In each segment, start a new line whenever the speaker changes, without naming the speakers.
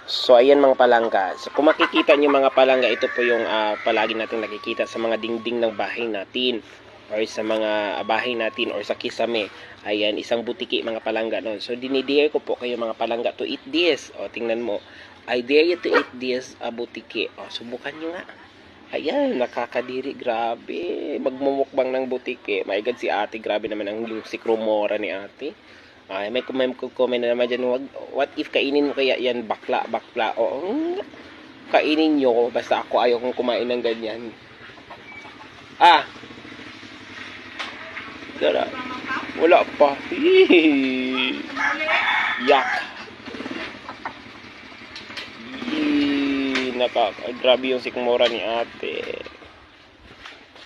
So, ayan mga palangga. So, kung makikita nyo mga palangga, ito po yung palagi natin nakikita sa mga dingding ng bahay natin or sa mga bahay natin or sa kisame. Ayan, isang butiki mga palangga nun. So, dinidare ko po kayo mga palangga to eat this. O, tingnan mo. I dare you to eat this butiki. O, subukan nyo nga. Ayan, nakakadiri. Grabe. Magmumukbang ng butiki. My God, si ate. Grabe naman ang yung sikromora ni ate. Ay, may comment na naman dyan, what if kainin mo kaya yan, bakla, o kainin nyo, basta ako ayaw kong kumain ng ganyan. Wala pa. Yak. Grabe yung sikmura ni ate.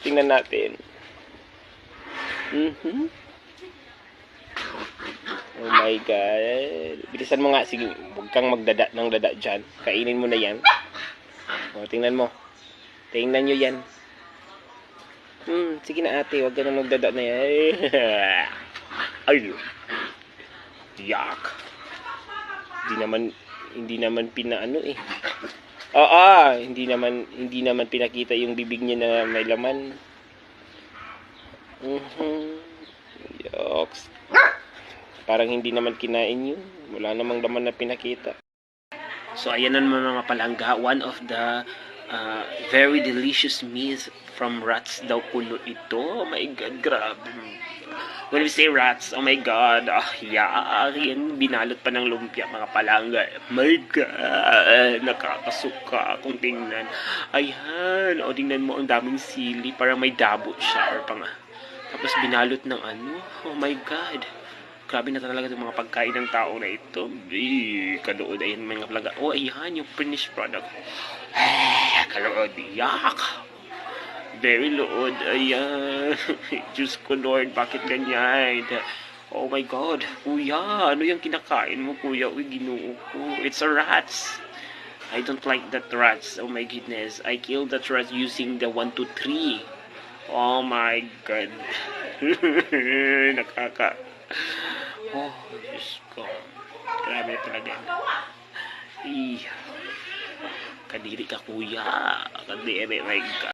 Tingnan natin. Oh my God. Bilisan mo nga. Sige, huwag kang magdada ng dada dyan. Kainin mo na yan. O, tingnan mo. Tingnan nyo yan. Sige na ate. Huwag ka na magdada na yan. Ay. Yak. Hindi naman pinaano eh. Hindi naman pinakita yung bibig niya na may laman. Yoks. Parang hindi naman kinain yun. Wala namang laman na pinakita. So, ayan naman mga palangga. One of the very delicious meals from rats daw kuno ito. Oh my God, grabe. When we say rats, oh my God. Yan, binalot pa ng lumpia mga palangga. My God, nakakasuka kung tingnan. Ayan, tingnan mo ang daming sili. Parang may dabo siya. Tapos binalot ng ano. Oh my God. Grabe na talaga itong mga pagkain ng tao na ito. Kalood. Ayan mga plaga. Ayan yung finished product. Kalood. Yak. Very lood. Ayan. Diyos ko Lord. Bakit ganyan? Oh my God. Kuya. Ano yung kinakain mo kuya? Ginoo ko. It's a rats. I don't like that rats. Oh my goodness. I killed that rat using the 1, 2, 3. Oh my God. Diyos ko. Grabe talaga. Kadiri ka kuya. Kadiri, my God.